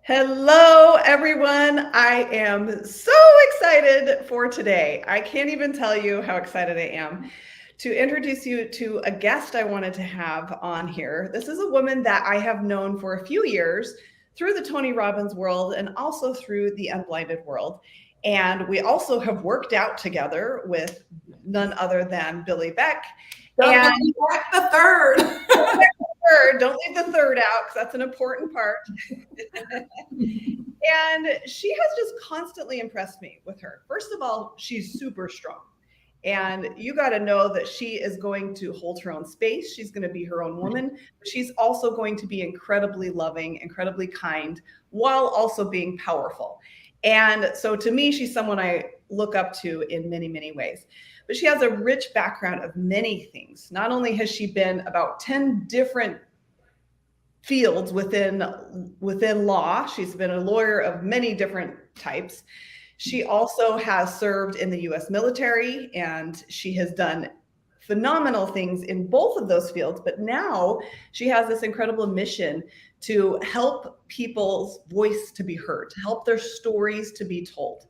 Hello, everyone. I am so excited for today. I can't even tell you how excited I am to introduce you to a guest I wanted to have on here. This is a woman that I have known for a few years through the Tony Robbins world and also through the Unblinded world. And we also have worked out together with none other than Billy Beck. Don't And bring back the third. don't leave the third out because that's an important part. And she has just constantly impressed me with her. First of all, she's super strong. And you got to know that she is going to hold her own space. She's going to be her own woman. But she's also going to be incredibly loving, incredibly kind, while also being powerful. And so to me, she's someone I look up to in many, many ways. But she has a rich background of many things. Not only has she been about 10 different fields within law. She's been a lawyer of many different types. She also has served in the US military, and she has done phenomenal things in both of those fields. But now she has this incredible mission to help people's voice to be heard, to help their stories to be told.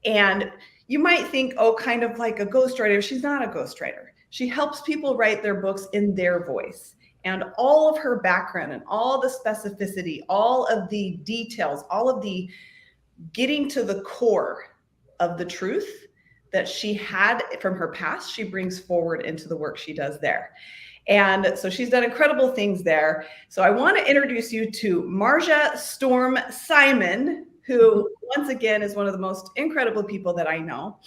And you might think, oh, kind of like a ghostwriter. She's not a ghostwriter. She helps people write their books in their voice. And all of her background and all the specificity, all of the details, all of the getting to the core of the truth that she had from her past, she brings forward into the work she does there. And so she's done incredible things there. So I want to introduce you to Marjah Simon, who once again is one of the most incredible people that I know.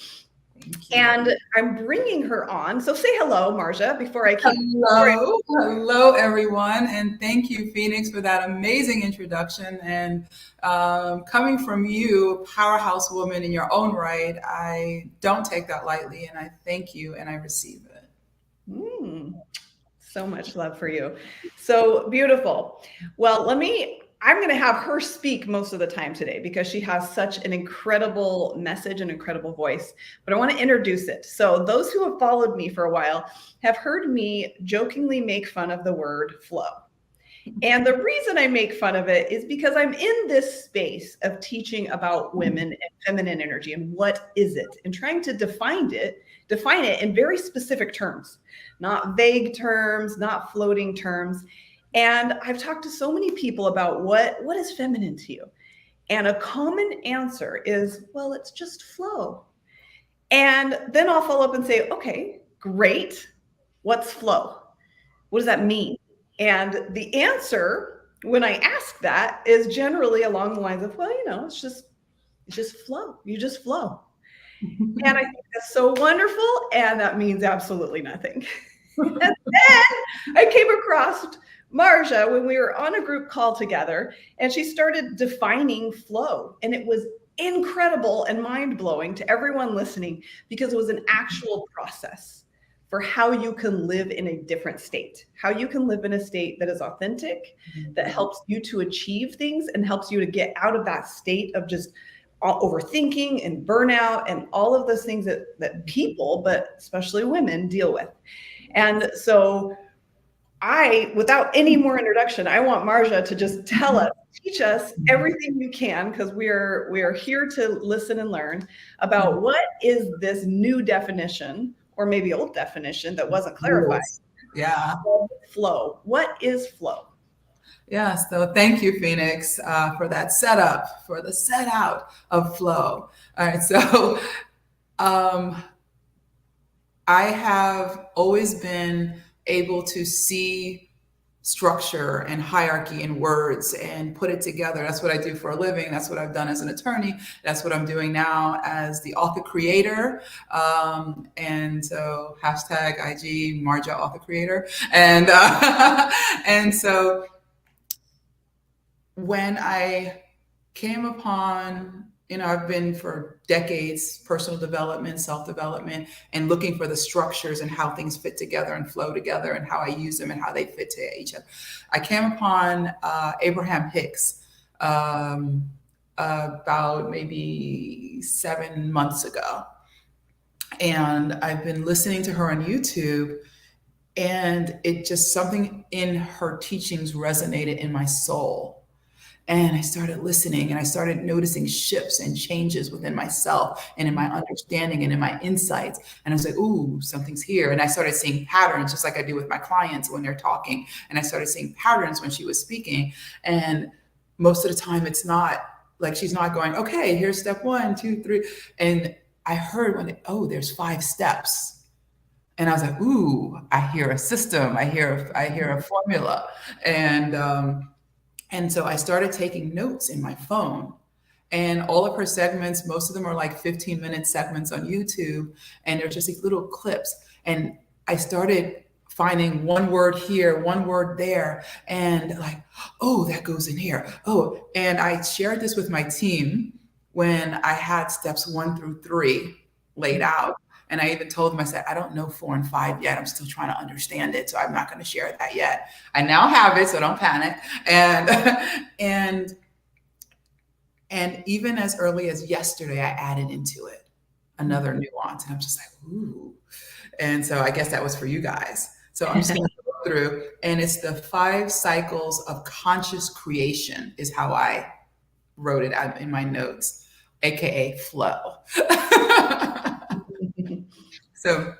And I'm bringing her on. So say hello, Marjah, before I keep. Hello, everyone. And thank you, Phoenix, for that amazing introduction. And coming from you, powerhouse woman in your own right, I don't take that lightly. And I thank you and I receive it. So much love for you. So beautiful. Well, I'm going to have her speak most of the time today because she has such an incredible message and incredible voice, but I want to introduce it. So those who have followed me for a while have heard me jokingly make fun of the word flow. And the reason I make fun of it is because I'm in this space of teaching about women and feminine energy and what is it, and trying to define it in very specific terms, not vague terms, not floating terms. And I've talked to so many people about what is feminine to you. And a common answer is, well, it's just flow. And then I'll follow up and say, okay, great. What's flow? What does that mean? And the answer when I ask that is generally along the lines of, well, it's just flow. You just flow. And I think that's so wonderful. And that means absolutely nothing. And then I came across Marjah when we were on a group call together, and she started defining flow. And it was incredible and mind-blowing to everyone listening because it was an actual process for how you can live in a different state, how you can live in a state that is authentic, that helps you to achieve things and helps you to get out of that state of just overthinking and burnout and all of those things that people, but especially women, deal with. And so without any more introduction, I want Marjah to just teach us everything you can, because we are here to listen and learn about what is this new definition, or maybe old definition that wasn't clarified. Yeah. Flow. What is flow? Yeah, so thank you, Phoenix, for that setup, for the set out of flow. All right, so I have always been able to see structure and hierarchy in words and put it together. That's what I do for a living. That's what I've done as an attorney. That's what I'm doing now as the author creator. And so hashtag IG Marjah author creator. And and so when I came upon, I've been for decades, personal development, self-development, and looking for the structures and how things fit together and flow together and how I use them and how they fit to each other. I came upon Abraham Hicks about maybe 7 months ago. And I've been listening to her on YouTube, and it just, something in her teachings resonated in my soul. And I started listening and I started noticing shifts and changes within myself and in my understanding and in my insights. And I was like, ooh, something's here. And I started seeing patterns, just like I do with my clients when they're talking. And I started seeing patterns when she was speaking. And most of the time, it's not like she's not going, okay, here's step 1, 2, 3. And I heard oh, there's 5 steps. And I was like, ooh, I hear a system. I hear a formula. And so I started taking notes in my phone. And all of her segments, most of them are like 15-minute segments on YouTube. And they're just these little clips. And I started finding one word here, one word there. And like, oh, that goes in here. Oh, and I shared this with my team when I had steps 1 through 3 laid out. And I even told them, I said, I don't know 4 and 5 yet. I'm still trying to understand it. So I'm not going to share that yet. I now have it, so don't panic. And even as early as yesterday, I added into it another nuance. And I'm just like, ooh. And so I guess that was for you guys. So I'm just going to go through. And it's the 5 cycles of conscious creation is how I wrote it out in my notes, AKA flow. So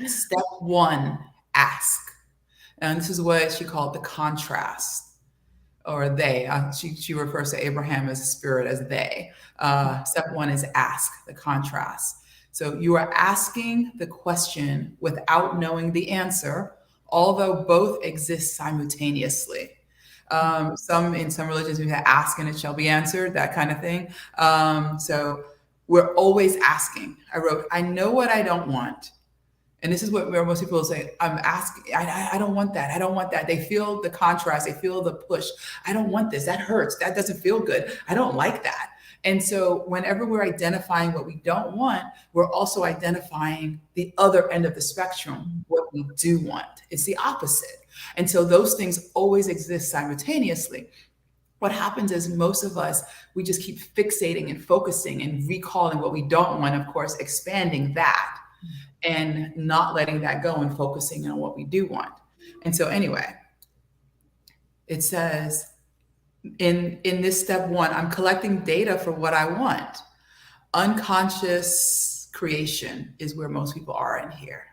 step 1, ask. And this is what she called the contrast, or they. She refers to Abraham as a spirit as they. Step 1 is ask, the contrast. So you are asking the question without knowing the answer, although both exist simultaneously. In some religions, we have ask and it shall be answered, that kind of thing. So we're always asking. I wrote, I know what I don't want. And this is where most people say, I'm asking, I don't want that. I don't want that. They feel the contrast. They feel the push. I don't want this. That hurts. That doesn't feel good. I don't like that. And so whenever we're identifying what we don't want, we're also identifying the other end of the spectrum, what we do want. It's the opposite. And so those things always exist simultaneously. What happens is most of us, we just keep fixating and focusing and recalling what we don't want, of course, expanding that and not letting that go and focusing on what we do want. And so anyway, it says in this step 1, I'm collecting data for what I want. Unconscious creation is where most people are in here.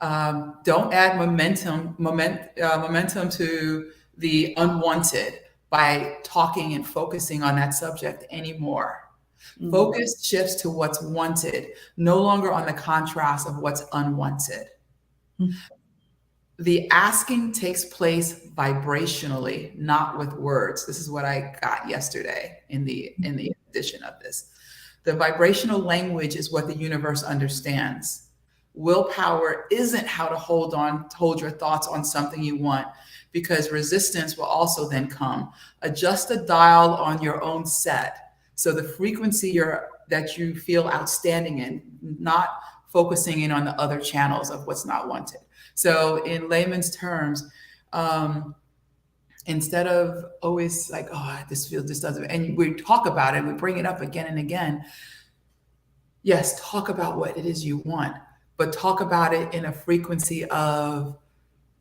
Don't add momentum to the unwanted by talking and focusing on that subject anymore. Focus shifts to what's wanted, no longer on the contrast of what's unwanted. The asking takes place vibrationally, not with words. This is what I got yesterday in the edition of this. The vibrational language is what the universe understands. Willpower isn't how to hold your thoughts on something you want, because resistance will also then come. Adjust the dial on your own set. So the frequency that you feel outstanding in, not focusing in on the other channels of what's not wanted. So in layman's terms, instead of always like, oh, this doesn't, and we talk about it, we bring it up again and again. Yes, talk about what it is you want, but talk about it in a frequency of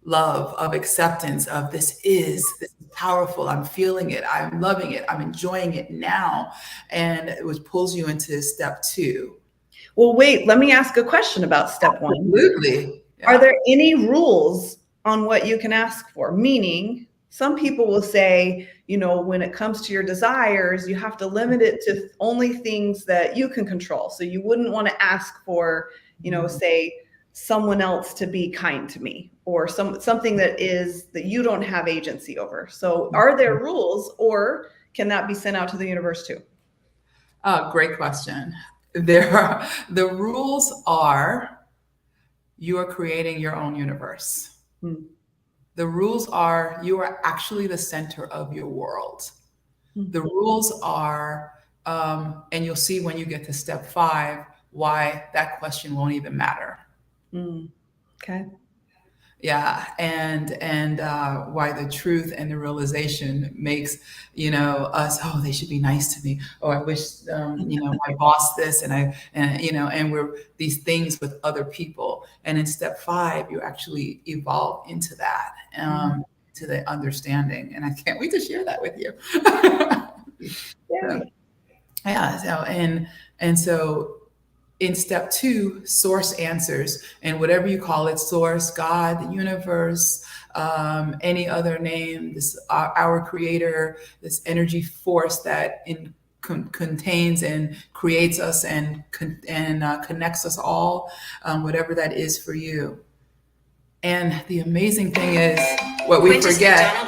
love, of acceptance, of this is powerful. I'm feeling it. I'm loving it. I'm enjoying it now. And which pulls you into step 2. Well, wait, let me ask a question about step 1. Absolutely. Yeah. Are there any rules on what you can ask for? Meaning, some people will say, when it comes to your desires, you have to limit it to only things that you can control. So you wouldn't want to ask for, say, someone else to be kind to me, or something that you don't have agency over. So are there rules, or can that be sent out to the universe too? Great question. The rules are, you are creating your own universe. The rules are, you are actually the center of your world. The rules are, and you'll see when you get to step 5, why that question won't even matter. Okay. Yeah, and why the truth and the realization makes us, oh, they should be nice to me. Oh, I wish my boss this, and we're these things with other people. And in step 5, you actually evolve into that. to the understanding. And I can't wait to share that with you. Yeah. Yeah. So, and so in step 2, source answers, and whatever you call it, source, God, the universe, any other name, this our creator, this energy force that contains and creates us and connects us all, whatever that is for you. And the amazing thing is, what we forget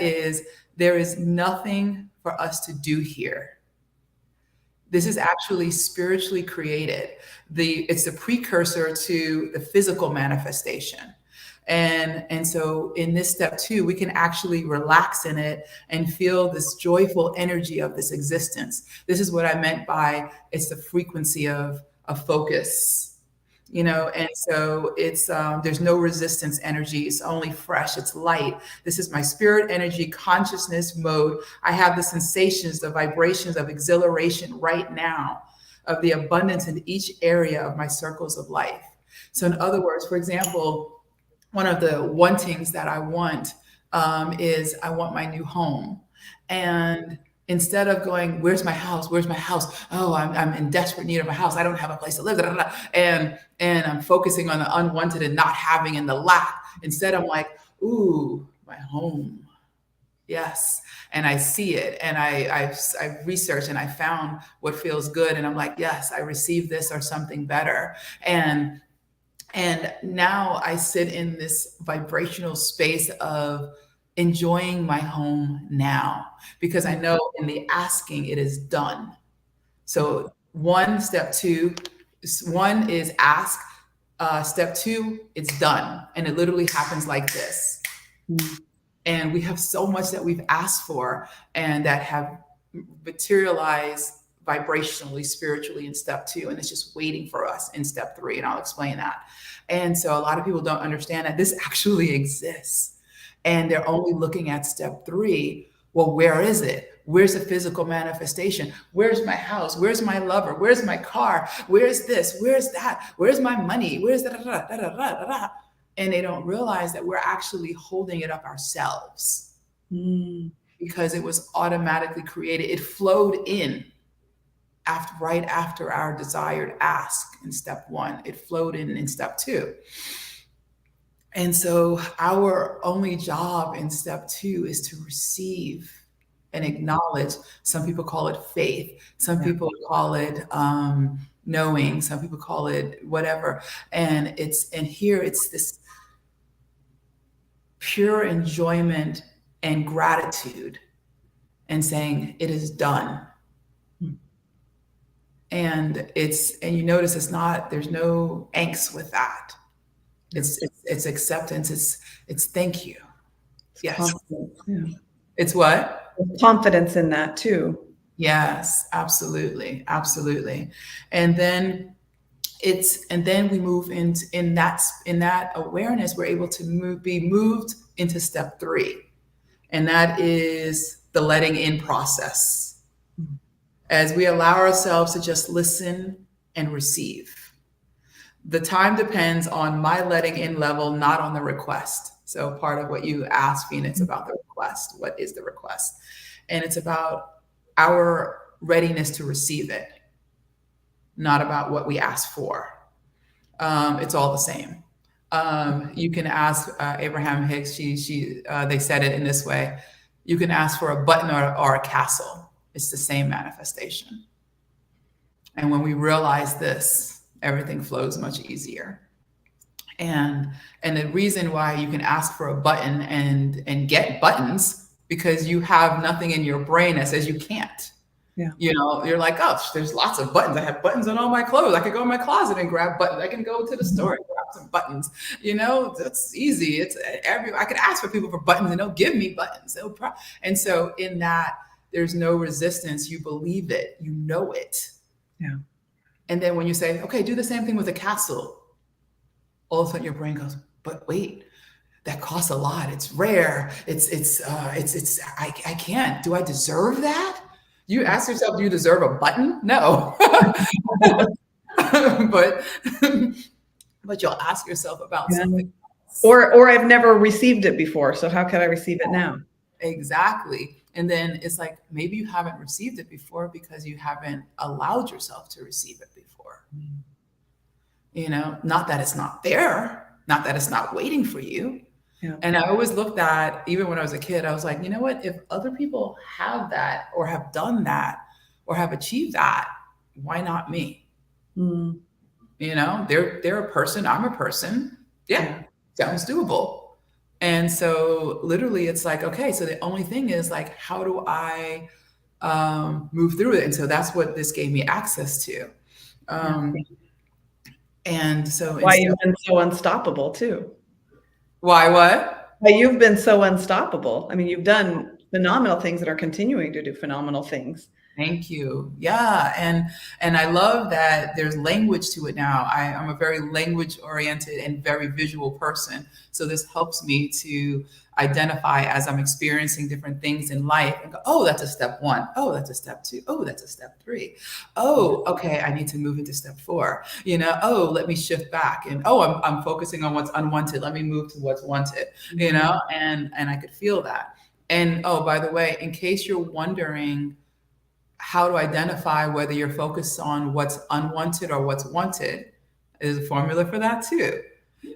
is there is nothing for us to do here. This is actually spiritually created. It's a precursor to the physical manifestation. And so in this step 2, we can actually relax in it and feel this joyful energy of this existence. This is what I meant by it's the frequency of focus. And so it's there's no resistance energy. It's only fresh. It's light. This is my spirit energy consciousness mode. I have the sensations, the vibrations of exhilaration right now, of the abundance in each area of my circles of life. So in other words, for example, one of the wantings that I want is I want my new home. And instead of going, where's my house? Where's my house? Oh, I'm in desperate need of a house. I don't have a place to live. And I'm focusing on the unwanted and not having and the lack. Instead, I'm like, ooh, my home. Yes. And I see it. And I researched and I found what feels good. And I'm like, yes, I received this or something better. And now I sit in this vibrational space of enjoying my home now, because I know in the asking it is done. So step two is ask. Step 2, it's done. And it literally happens like this. And we have so much that we've asked for and that have materialized vibrationally, spiritually in step 2. And it's just waiting for us in step 3. And I'll explain that. And so a lot of people don't understand that this actually exists. And they're only looking at step 3. Well, where is it? Where's the physical manifestation? Where's my house? Where's my lover? Where's my car? Where's this? Where's that? Where's my money? Where's that? And they don't realize that we're actually holding it up ourselves because it was automatically created. It flowed in right after our desired ask in step 1. It flowed in step 2. And so our only job in step 2 is to receive and acknowledge. Some people call it faith. Some people call it knowing. Some people call it whatever. And here it's this pure enjoyment and gratitude and saying it is done. And you notice there's no angst with that. It's acceptance. It's thank you. Yes. It's what? Confidence in that too. Yes, absolutely. Absolutely. And then we move in that awareness, we're able to be moved into step 3. And that is the letting in process. As we allow ourselves to just listen and receive. The time depends on my letting in level, not on the request. So part of what you asked, Phoenix, about the request. What is the request? And it's about our readiness to receive it, not about what we ask for. It's all the same. You can ask Abraham Hicks. They said it in this way. You can ask for a button or a castle. It's the same manifestation. And when we realize this, everything flows much easier. And the reason why you can ask for a button and get buttons, because you have nothing in your brain that says you can't. Yeah. You're like, oh, there's lots of buttons. I have buttons on all my clothes. I could go in my closet and grab buttons. I can go to the store and grab some buttons. That's easy. I could ask for people for buttons and they'll give me buttons. And so in that, there's no resistance. You believe it. You know it. Yeah. And then when you say, okay, do the same thing with a castle, all of a sudden your brain goes, but wait, that costs a lot. It's rare. I can't. Do I deserve that? You ask yourself, do you deserve a button? No. but you'll ask yourself about something. Or I've never received it before, so how can I receive it now? Exactly. And then it's like maybe you haven't received it before because you haven't allowed yourself to receive it before. Not that it's not there, not that it's not waiting for you. Yeah. And I always looked at, even when I was a kid, I was like, you know what? If other people have that or have done that or have achieved that, why not me? Mm. They're a person, I'm a person. Yeah, sounds doable. And so literally it's like, okay, so the only thing is like, how do I move through it? And so that's what this gave me access to. And so Why you've been so unstoppable too. Why what? Why you've been so unstoppable. I mean, you've done phenomenal things and are continuing to do phenomenal things. Thank you. Yeah. And I love that there's language to it now. I'm a very language oriented and very visual person. So this helps me to identify as I'm experiencing different things in life and go, oh, that's a step 1. Oh, that's a step 2. Oh, that's a step 3. Oh, okay, I need to move into step 4. Oh, let me shift back. And oh, I'm focusing on what's unwanted. Let me move to what's wanted, and I could feel that. And oh, by the way, in case you're wondering how to identify whether you're focused on what's unwanted or what's wanted, there's a formula for that too.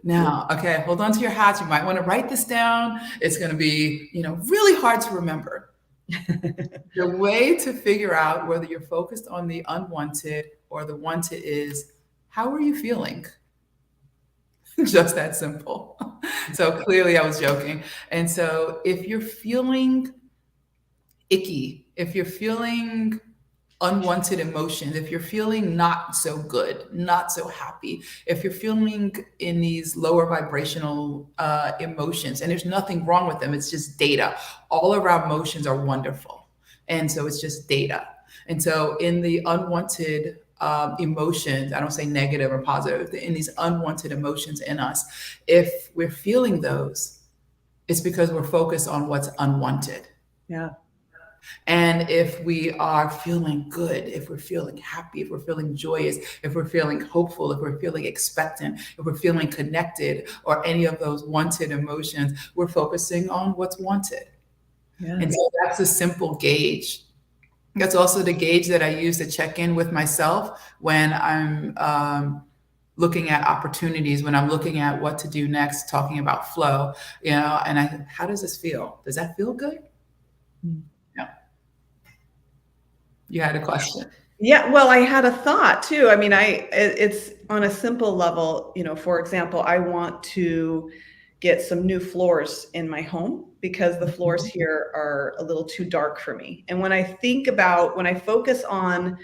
Now, okay, hold on to your hats. You might want to write this down. It's going to be, really hard to remember. The way to figure out whether you're focused on the unwanted or the wanted is, how are you feeling? Just that simple. So clearly I was joking. And so if you're feeling icky, if you're feeling unwanted emotions, if you're feeling not so good, not so happy, if you're feeling in these lower vibrational emotions, and there's nothing wrong with them, it's just data. All of our emotions are wonderful. And so it's just data. And so in the unwanted emotions, I don't say negative or positive, in these unwanted emotions in us, if we're feeling those, it's because we're focused on what's unwanted. Yeah. And if we are feeling good, if we're feeling happy, if we're feeling joyous, if we're feeling hopeful, if we're feeling expectant, if we're feeling connected, or any of those wanted emotions, we're focusing on what's wanted. Yeah. And so that's a simple gauge. That's also the gauge that I use to check in with myself when I'm looking at opportunities, when I'm looking at what to do next, talking about flow, and how does this feel? Does that feel good? No. You had a question. Yeah, well, I had a thought too. I mean, it's on a simple level, for example, I want to get some new floors in my home because the floors here are a little too dark for me. And when I focus on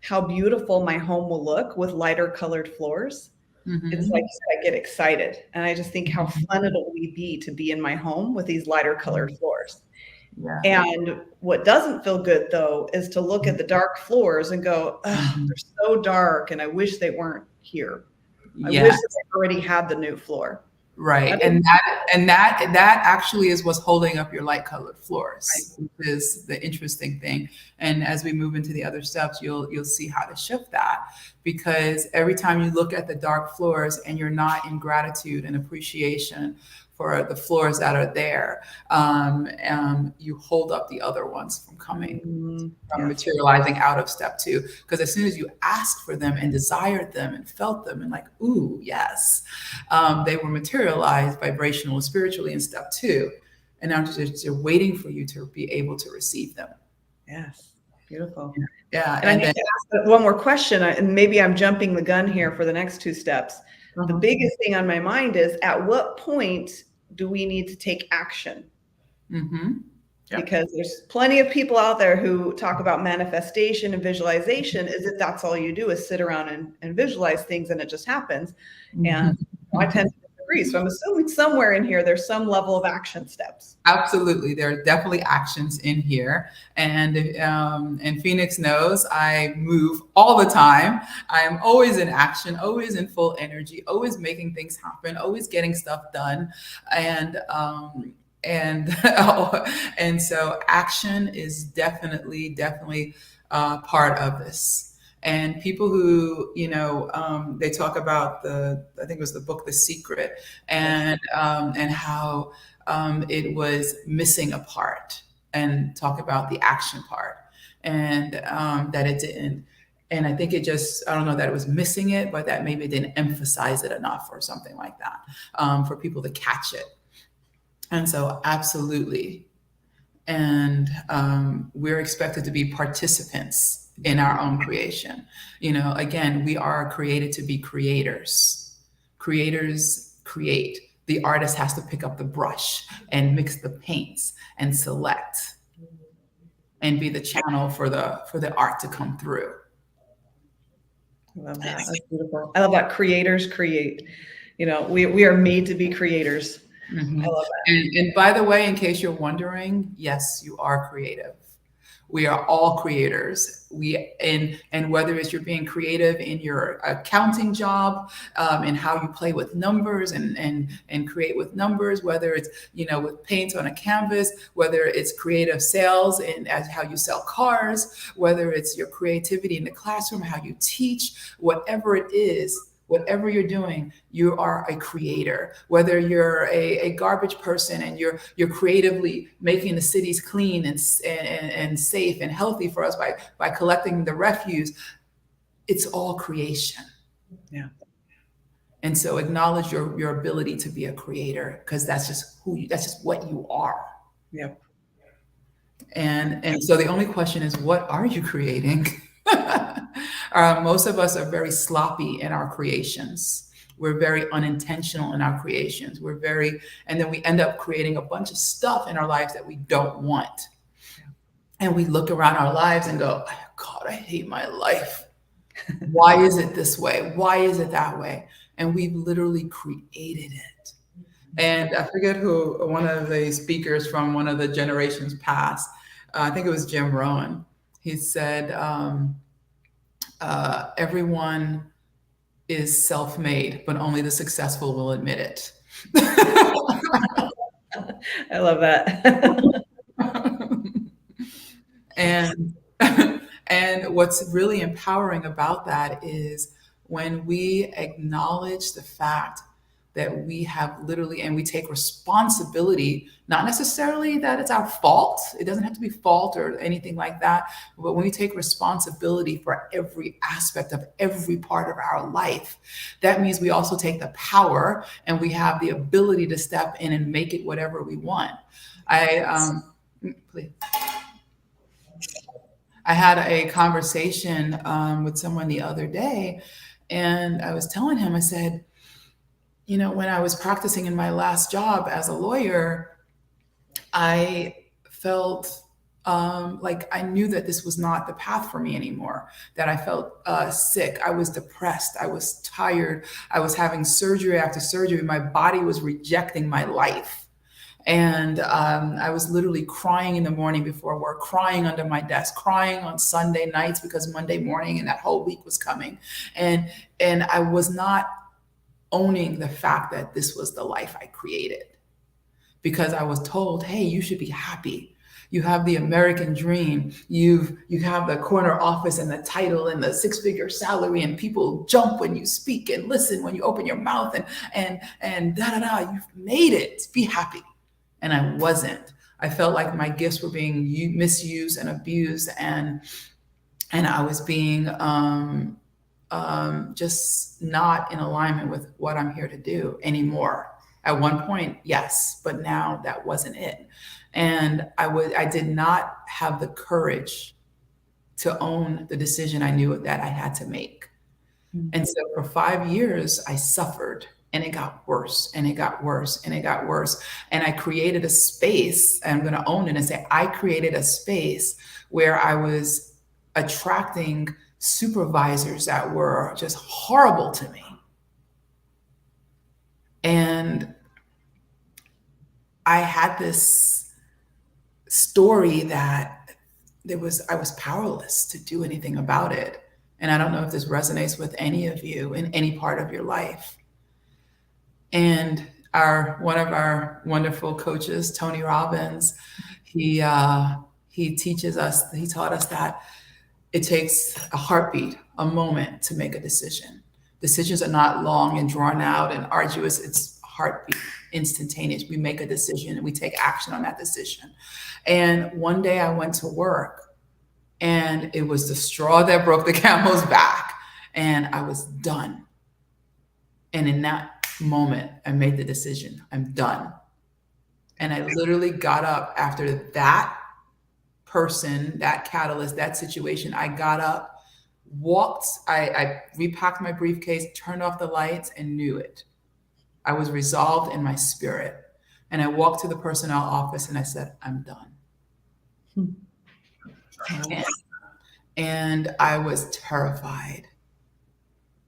how beautiful my home will look with lighter colored floors, it's like I get excited. And I just think how fun it'll be to be in my home with these lighter colored floors. Yeah. And what doesn't feel good though is to look at the dark floors and go, oh, they're so dark and I wish they weren't here. I wish that I already had the new floor. Right. And that actually is what's holding up your light colored floors, right, which is the interesting thing. And as we move into the other steps, you'll see how to shift that, because every time you look at the dark floors and you're not in gratitude and appreciation for the floors that are there, you hold up the other ones from coming, from materializing out of step 2. Because as soon as you asked for them and desired them and felt them and like, ooh, yes, they were materialized vibrationally and spiritually in step 2. And now they're waiting for you to be able to receive them. Yes. Beautiful. Yeah. And I need to ask one more question, and maybe I'm jumping the gun here for the next 2 steps. The biggest thing on my mind is, at what point do we need to take action? Because there's plenty of people out there who talk about manifestation and visualization as if that's all you do is sit around and visualize things and it just happens. And I tend to disagree. So I'm assuming somewhere in here, there's some level of action steps. Absolutely. There are definitely actions in here. And Phoenix knows I move all the time. I am always in action, always in full energy, always making things happen, always getting stuff done. And so action is definitely part of this. And people who, they talk about I think it was the book, The Secret, and how it was missing a part, and talk about the action part, and that it didn't. And I think I don't know that it was missing it, but that maybe it didn't emphasize it enough or something like that, for people to catch it. And so, absolutely. And we're expected to be participants in our own creation. Again, we are created to be creators. Creators create. The artist has to pick up the brush and mix the paints and select and be the channel for the art to come through. I love that. That's beautiful. I love that. Creators create. We are made to be creators. Mm-hmm. I love that. And by the way, in case you're wondering, yes, you are creative. We are all creators. And whether it's you're being creative in your accounting job, and how you play with numbers and create with numbers, whether it's with paint on a canvas, whether it's creative sales and as how you sell cars, whether it's your creativity in the classroom, how you teach, whatever it is. Whatever you're doing, you are a creator. Whether you're a garbage person and you're creatively making the cities clean and safe and healthy for us by collecting the refuse, it's all creation. Yeah. And so acknowledge your ability to be a creator, because that's just that's just what you are. Yep. And so the only question is, what are you creating? Most of us are very sloppy in our creations. We're very unintentional in our creations. And then we end up creating a bunch of stuff in our lives that we don't want. And we look around our lives and go, God, I hate my life. Why is it this way? Why is it that way? And we've literally created it. And I forget who, one of the speakers from one of the generations past, I think it was Jim Rohn. He said, everyone is self-made, but only the successful will admit it. I love that. And what's really empowering about that is when we acknowledge the fact that we have literally, and we take responsibility, not necessarily that it's our fault. It doesn't have to be fault or anything like that. But when we take responsibility for every aspect of every part of our life, that means we also take the power and we have the ability to step in and make it whatever we want. Please. I had a conversation with someone the other day, and I was telling him, I said, when I was practicing in my last job as a lawyer, I felt like I knew that this was not the path for me anymore, that I felt sick. I was depressed. I was tired. I was having surgery after surgery. My body was rejecting my life. And I was literally crying in the morning before work, crying under my desk, crying on Sunday nights because Monday morning and that whole week was coming. And I was not owning the fact that this was the life I created, because I was told, hey, you should be happy. You have the American dream. You have the corner office and the title and the 6-figure salary, and people jump when you speak and listen when you open your mouth, and you've made it. Be happy. And I wasn't. I felt like my gifts were being misused and abused, and I was being just not in alignment with what I'm here to do anymore. At one point, yes, but now that wasn't it. And I did not have the courage to own the decision I knew that I had to make. Mm-hmm. And so for 5 years, I suffered, and it got worse, and it got worse, and it got worse. And I created a space, and I'm going to own it and say, I created a space where I was attracting supervisors that were just horrible to me. And I had this story that I was powerless to do anything about it. And I don't know if this resonates with any of you in any part of your life. And one of our wonderful coaches, Tony Robbins, he taught us that it takes a heartbeat, a moment to make a decision. Decisions are not long and drawn out and arduous. It's a heartbeat, instantaneous. We make a decision and we take action on that decision. And one day I went to work and it was the straw that broke the camel's back, and I was done. And in that moment, I made the decision. I'm done. And I literally got up after that person, that catalyst, that situation. I got up, walked, I repacked my briefcase, turned off the lights, and knew it. I was resolved in my spirit. And I walked to the personnel office and I said, I'm done. And I was terrified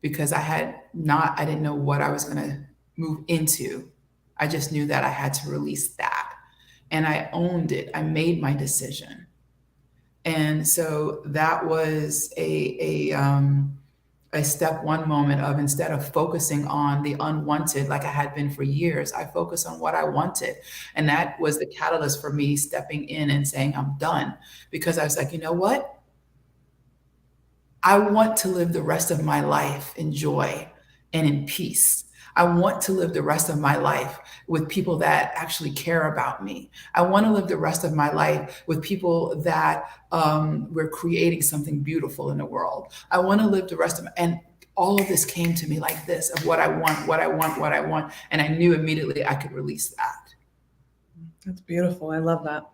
because I didn't know what I was going to move into. I just knew that I had to release that. And I owned it. I made my decision. And so that was a step one moment of, instead of focusing on the unwanted, like I had been for years, I focused on what I wanted. And that was the catalyst for me stepping in and saying, I'm done. Because I was like, you know what? I want to live the rest of my life in joy and in peace. I want to live the rest of my life with people that actually care about me. I want to live the rest of my life with people that we're creating something beautiful in the world. I want to live the rest of and all of this came to me like this, of what I want, what I want, what I want. And I knew immediately I could release that. That's beautiful. I love that.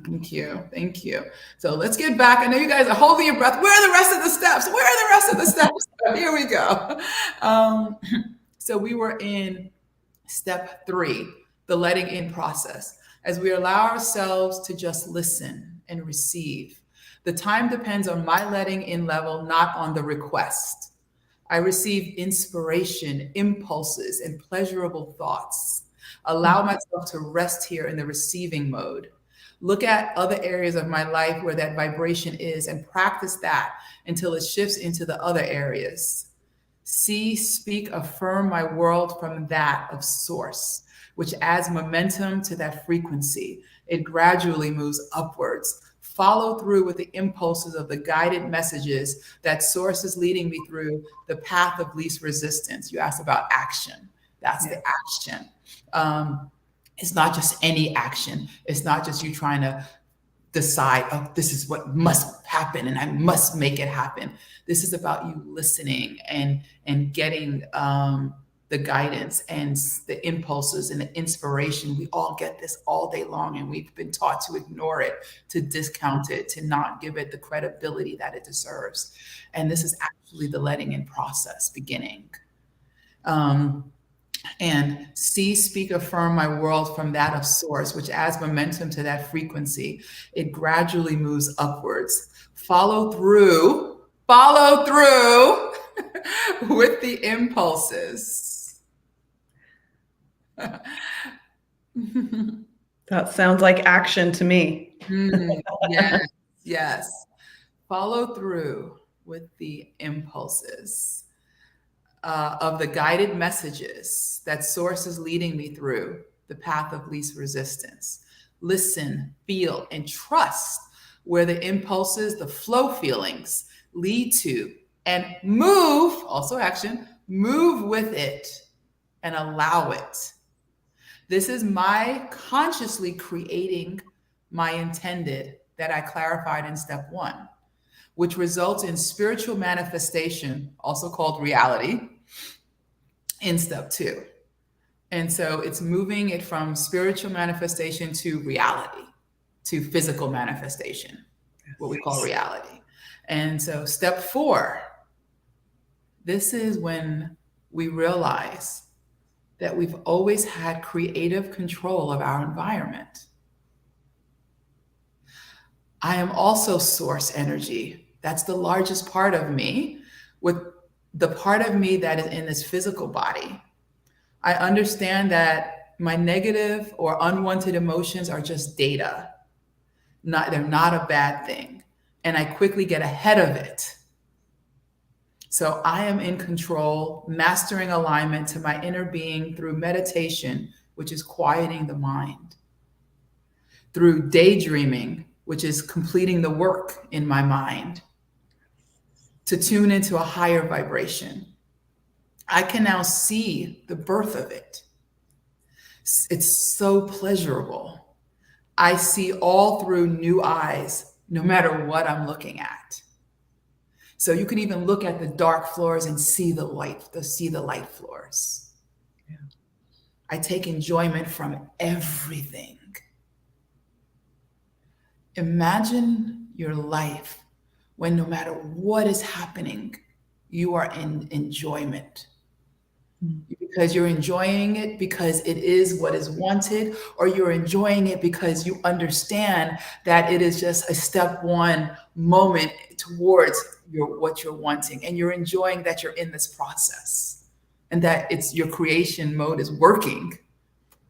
Thank you. Thank you. So let's get back. I know you guys are holding your breath. Where are the rest of the steps? Where are the rest of the steps? Here we go. So we were in step 3, the letting in process. As we allow ourselves to just listen and receive. The time depends on my letting in level, not on the request. I receive inspiration, impulses, and pleasurable thoughts. Allow myself to rest here in the receiving mode. Look at other areas of my life where that vibration is and practice that until it shifts into the other areas. See, speak, affirm my world from that of source, which adds momentum to that frequency. It gradually moves upwards. Follow through with the impulses of the guided messages that source is leading me through the path of least resistance. You asked about action. That's the action. It's not just any action. It's not just you trying to decide, oh, this is what must happen and I must make it happen. This is about you listening and getting the guidance and the impulses and the inspiration. We all get this all day long, and we've been taught to ignore it, to discount it, to not give it the credibility that it deserves. And this is actually the letting in process beginning. And see, speak, affirm my world from that of source, which adds momentum to that frequency. It gradually moves upwards. Follow through with the impulses. That sounds like action to me. Yes. Follow through with the impulses. Of the guided messages that source is leading me through the path of least resistance. Listen, feel, and trust where the impulses, the flow feelings lead to, and move, also action, move with it and allow it. This is my consciously creating my intended that I clarified in step 1, which results in spiritual manifestation, also called reality, in step 2. And so it's moving it from spiritual manifestation to reality, to physical manifestation, what we call reality. And so step 4, this is when we realize that we've always had creative control of our environment. I am also source energy. That's the largest part of me. With the part of me that is in this physical body, I understand that my negative or unwanted emotions are just data. They're not a bad thing. And I quickly get ahead of it. So I am in control, mastering alignment to my inner being through meditation, which is quieting the mind, through daydreaming, which is completing the work in my mind, to tune into a higher vibration. I can now see the birth of it. It's so pleasurable. I see all through new eyes, no matter what I'm looking at. So you can even look at the dark floors and see the light floors. Yeah. I take enjoyment from everything. Imagine your life when no matter what is happening, you are in enjoyment. Because you're enjoying it because it is what is wanted, or you're enjoying it because you understand that it is just a step one moment towards what you're wanting, and you're enjoying that you're in this process and that it's your creation mode is working.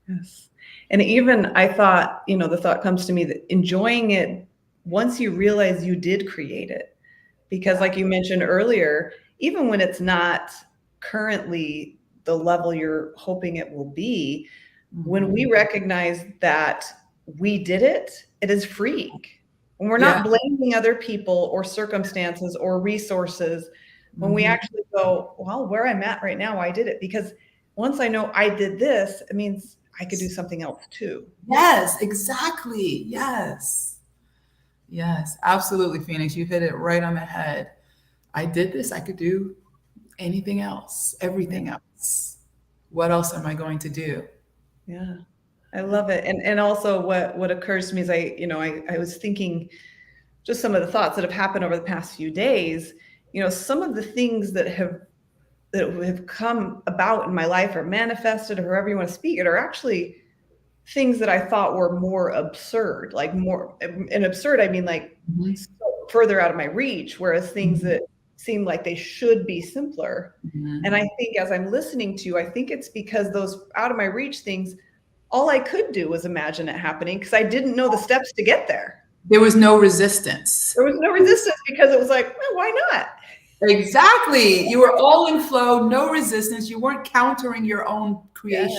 Yes. And even I thought, the thought comes to me that enjoying it once you realize you did create it, because like you mentioned earlier, even when it's not currently the level you're hoping it will be, when we recognize that we did it, it is freeing. When we're not blaming other people or circumstances or resources, when we actually go, well, where I'm at right now, I did it. Because once I know I did this, it means I could do something else too. Yes, exactly. Yes. Yes, absolutely, Phoenix. You hit it right on the head. I did this, I could do anything else, everything else. What else am I going to do? Yeah, I love it. And also what occurs to me is I was thinking just some of the thoughts that have happened over the past few days, some of the things that have come about in my life or manifested or however you want to speak it are actually things that I thought were more absurd, like more, and absurd, I mean like so further out of my reach, whereas things that seem like they should be simpler. And I think as I'm listening to you, I think it's because those out of my reach things, all I could do was imagine it happening because I didn't know the steps to get there. There was no resistance. There was no resistance because it was like, well, why not? Exactly. You were all in flow, no resistance. You weren't countering your own creation.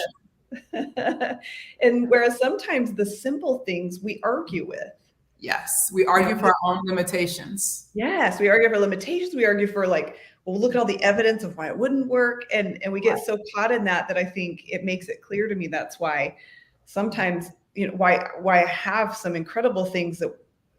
Yes. And whereas sometimes the simple things we argue with. Yes. We argue for our own limitations. Yes. We argue for limitations. We argue for like, well, look at all the evidence of why it wouldn't work. And we get so caught in that I think it makes it clear to me that's why sometimes, why I have some incredible things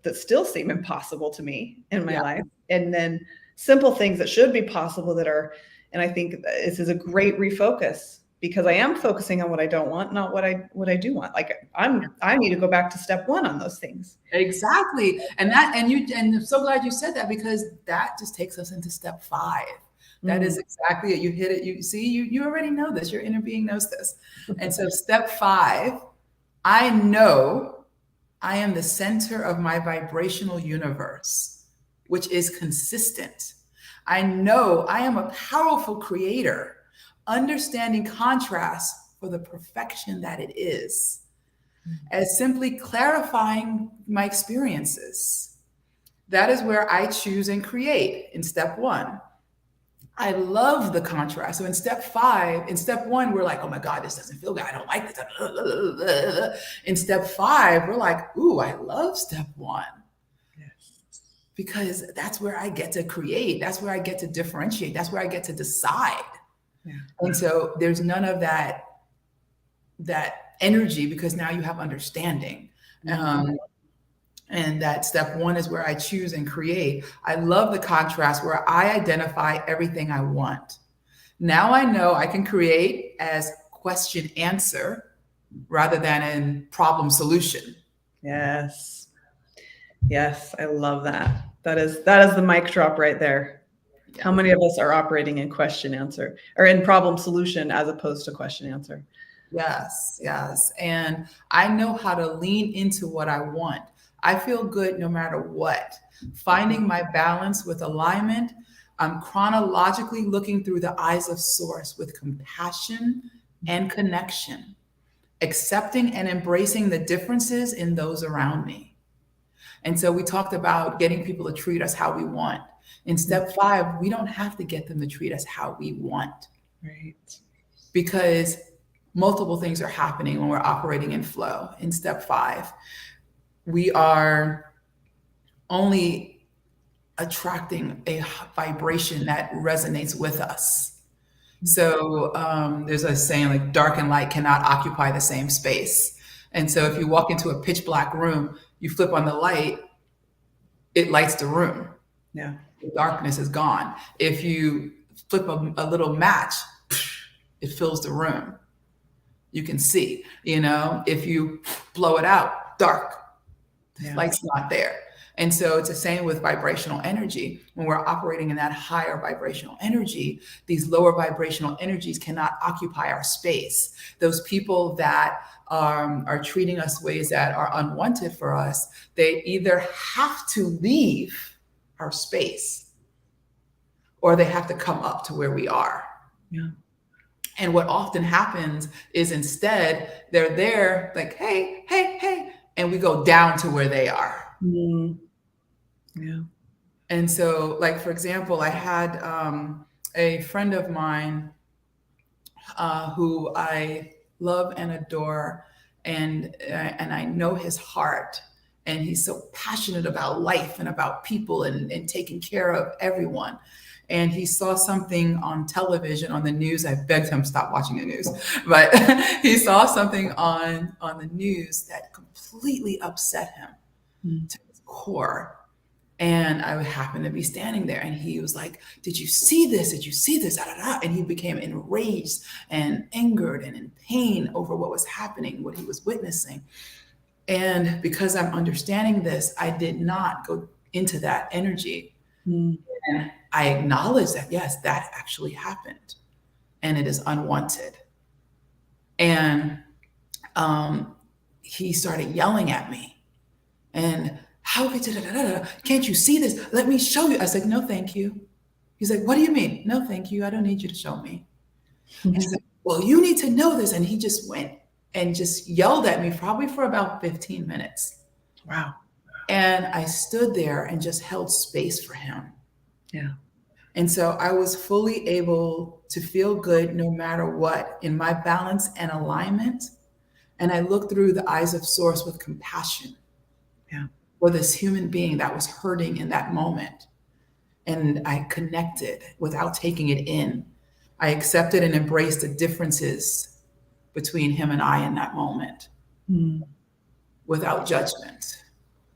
that still seem impossible to me in my life. And then simple things that should be possible that are, and I think this is a great refocus because I am focusing on what I don't want, not what I do want. Like I need to go back to step one on those things. Exactly. And I'm so glad you said that because that just takes us into step 5. That is exactly it. You hit it. You see, you already know this. Your inner being knows this. And so step 5, I know I am the center of my vibrational universe, which is consistent. I know I am a powerful creator, understanding contrast for the perfection that it is, as simply clarifying my experiences. That is where I choose and create in step 1. I love the contrast. So in step 1, we're like, oh my God, this doesn't feel good. I don't like this. In step 5, we're like, ooh, I love step 1. Because that's where I get to create. That's where I get to differentiate. That's where I get to decide. Yeah. And so there's none of that energy because now you have understanding. And that step 1 is where I choose and create. I love the contrast where I identify everything I want. Now I know I can create as question answer rather than in problem solution. Yes. Yes, I love that. That is the mic drop right there. How many of us are operating in question answer or in problem solution as opposed to question answer? Yes, yes. And I know how to lean into what I want. I feel good no matter what. Finding my balance with alignment. I'm chronologically looking through the eyes of source with compassion and connection, accepting and embracing the differences in those around me. And so we talked about getting people to treat us how we want. In step 5, we don't have to get them to treat us how we want. Right. Because multiple things are happening when we're operating in flow. In step 5, we are only attracting a vibration that resonates with us. So there's a saying like dark and light cannot occupy the same space. And so if you walk into a pitch black room, you flip on the light, it lights the room. Yeah. The darkness is gone. If you flip a little match, it fills the room. You can see, if you blow it out, dark, the light's not there. And so it's the same with vibrational energy. When we're operating in that higher vibrational energy, these lower vibrational energies cannot occupy our space. Those people that are treating us ways that are unwanted for us, they either have to leave our space or they have to come up to where we are. Yeah. And what often happens is instead they're there like, hey, hey, hey, and we go down to where they are. Mm. Yeah. And so, like, for example, I had a friend of mine who I love and adore, and I know his heart, and he's so passionate about life and about people and taking care of everyone. And he saw something on television, on the news. I begged him stop watching the news, but he saw something on the news that completely upset him to his core. And I happened to be standing there, and he was like, "Did you see this? Did you see this?" Da, da, da. And he became enraged and angered and in pain over what was happening, what he was witnessing. And because I'm understanding this, I did not go into that energy. And I acknowledge that, yes, that actually happened and it is unwanted. And he started yelling at me and how could can't you see this? Let me show you. I said, no, thank you. He's like, what do you mean? No, thank you. I don't need you to show me. And he's like, well, you need to know this. And he just went and just yelled at me probably for about 15 minutes. Wow. And I stood there and just held space for him. Yeah. And so I was fully able to feel good no matter what in my balance and alignment. And I looked through the eyes of Source with compassion for this human being that was hurting in that moment. And I connected without taking it in. I accepted and embraced the differences between him and I in that moment without judgment.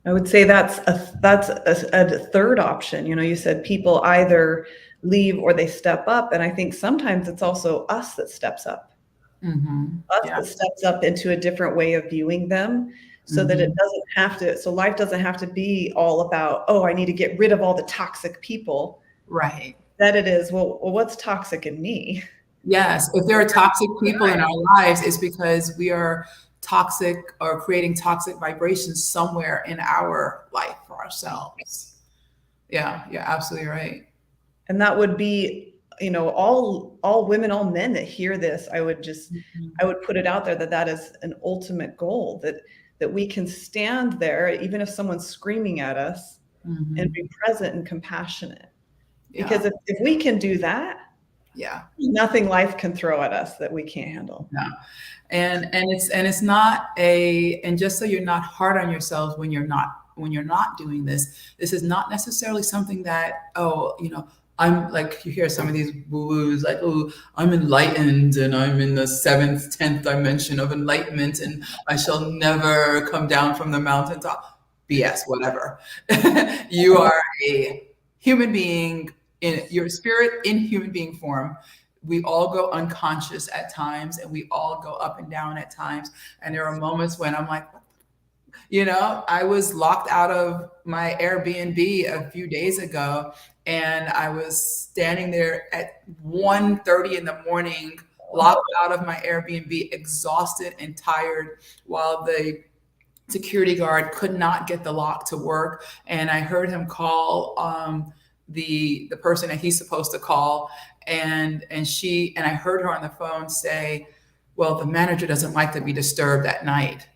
I would say that's a third option. You said people either leave or they step up. And I think sometimes it's also us that steps up. That steps up into a different way of viewing them so that it doesn't have to, so life doesn't have to be all about, oh, I need to get rid of all the toxic people. Right. That it is, well, what's toxic in me? Yes. If there are toxic people in our lives, it's because we are toxic or creating toxic vibrations somewhere in our life for ourselves. Yeah, you're absolutely right. And that would be, all women, all men that hear this, I would put it out there that is an ultimate goal, that we can stand there, even if someone's screaming at us and be present and compassionate. Because if we can do that, nothing life can throw at us that we can't handle. No. And it's not and just so you're not hard on yourselves when you're not doing this is not necessarily something that, I'm like, you hear some of these woo-woos like, oh, I'm enlightened and I'm in the 7th, 10th dimension of enlightenment and I shall never come down from the mountaintop. BS, whatever. You are a human being in your spirit in human being form. We all go unconscious at times and we all go up and down at times. And there are moments when I'm like, I was locked out of my Airbnb a few days ago and I was standing there at 1:30 in the morning, locked out of my Airbnb, exhausted and tired while the security guard could not get the lock to work. And I heard him call the person that he's supposed to call. And I heard her on the phone say, well, the manager doesn't like to be disturbed at night.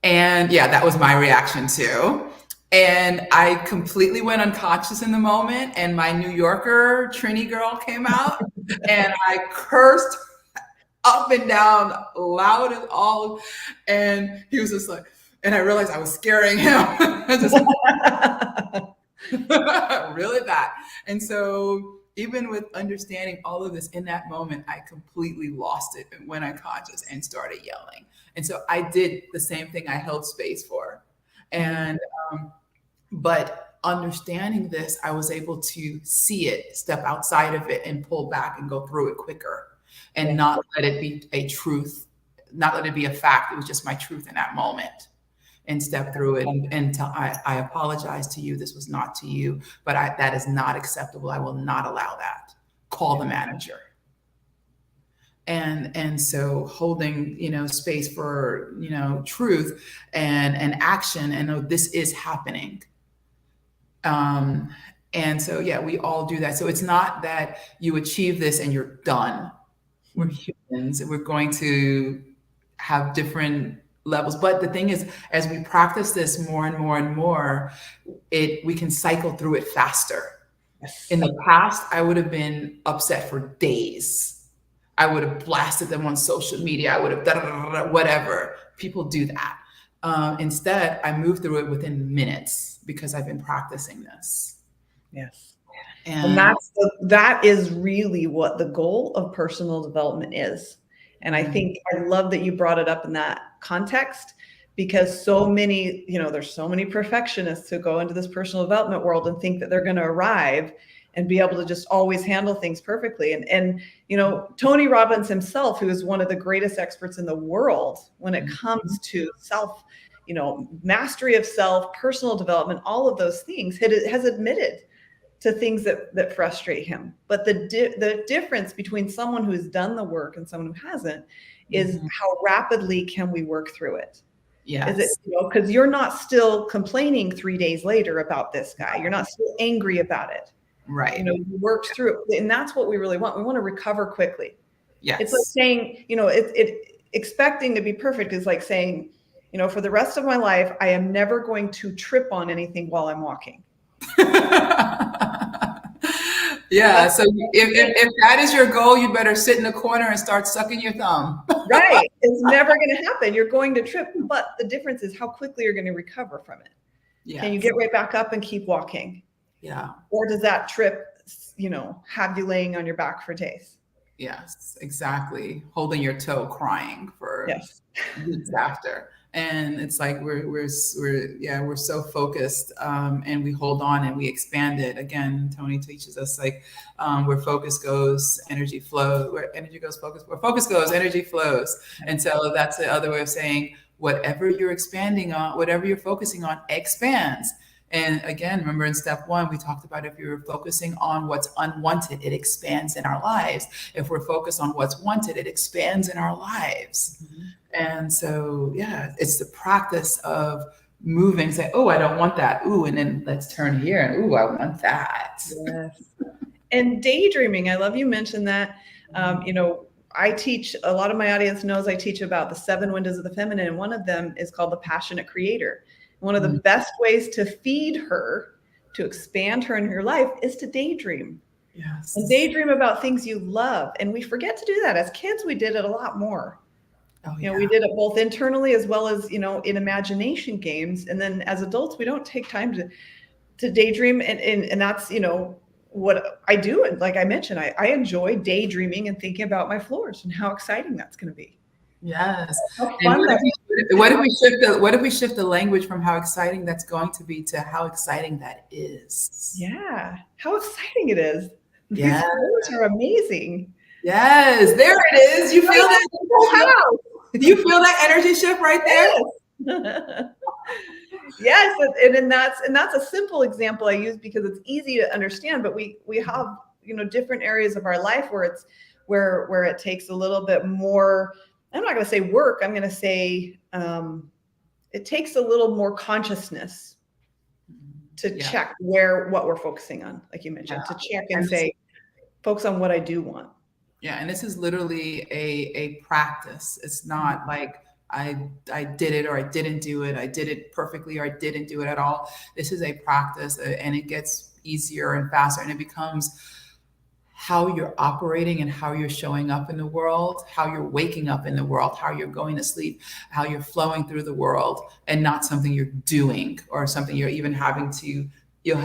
And that was my reaction too. And I completely went unconscious in the moment. And my New Yorker Trini girl came out and I cursed up and down loud as all. And he was just like, and I realized I was scaring him. really bad. And so even with understanding all of this in that moment, I completely lost it when I conscious and started yelling. And so I did the same thing I held space for. And but understanding this, I was able to see it, step outside of it, and pull back and go through it quicker, and not let it be a truth, not let it be a fact. It was just my truth in that moment, and step through it and tell, I apologize to you. This was not to you, but that is not acceptable. I will not allow that. Call the manager. And so holding, space for, truth and action, and know this is happening. And so, yeah, we all do that. So it's not that you achieve this and you're done. We're humans, and we're going to have different levels. But the thing is, as we practice this more and more and more, we can cycle through it faster. Yes. In the past, I would have been upset for days. I would have blasted them on social media. I would have whatever. People do that. Instead, I moved through it within minutes because I've been practicing this. Yes. And that is really what the goal of personal development is. And I think I love that you brought it up in that context, because so many, there's so many perfectionists who go into this personal development world and think that they're going to arrive and be able to just always handle things perfectly. And Tony Robbins himself, who is one of the greatest experts in the world when it comes to self, mastery of self, personal development, all of those things, has admitted to things that frustrate him. But the difference between someone who has done the work and someone who hasn't is how rapidly can we work through it? Yes. Is it, because you're not still complaining 3 days later about this guy. You're not still angry about it. Right. You worked through it. And that's what we really want. We want to recover quickly. Yes. It's like saying, expecting to be perfect is like saying, for the rest of my life, I am never going to trip on anything while I'm walking. Yeah. So if that is your goal, you better sit in the corner and start sucking your thumb. Right. It's never going to happen. You're going to trip. But the difference is how quickly you're going to recover from it. Yes. Can you get right back up and keep walking? Yeah. Or does that trip, have you laying on your back for days? Yes, exactly. Holding your toe, crying for weeks after. And it's like we're so focused, and we hold on and we expand it. Again, Tony teaches us like where focus goes, energy flows. Where energy goes, focus. Where focus goes, energy flows. And so that's the other way of saying whatever you're expanding on, whatever you're focusing on, expands. And again, remember in step 1, we talked about if you're focusing on what's unwanted, it expands in our lives. If we're focused on what's wanted, it expands in our lives. And so, it's the practice of moving, say, oh, I don't want that. Ooh, and then let's turn here and ooh, I want that. Yes. And daydreaming, I love you mentioned that. I teach, a lot of my audience knows I teach about the 7 windows of the feminine, and one of them is called the passionate creator. One of the best ways to feed her, to expand her in her life, is to daydream. Yes. And daydream about things you love. And we forget to do that. As kids, we did it a lot more. Oh, yeah. We did it both internally as well as, in imagination games. And then as adults, we don't take time to daydream. And that's, what I do. And like I mentioned, I enjoy daydreaming and thinking about my floors and how exciting that's going to be. Yes. And what if we shift the language from how exciting that's going to be to how exciting that is? Yeah. How exciting it is. Yeah. These floors are amazing. Yes. There it is. You feel that? You feel that energy shift right there? Yes. And that's a simple example I use because it's easy to understand, but we have, different areas of our life where it's where it takes a little bit more. I'm not going to say work. I'm going to say it takes a little more consciousness to check what we're focusing on, like you mentioned, to check and say, focus on what I do want. Yeah, and this is literally a practice. It's not like I did it or I didn't do it. I did it perfectly or I didn't do it at all. This is a practice, and it gets easier and faster, and it becomes how you're operating and how you're showing up in the world, how you're waking up in the world, how you're going to sleep, how you're flowing through the world, and not something you're doing or something you're even having to,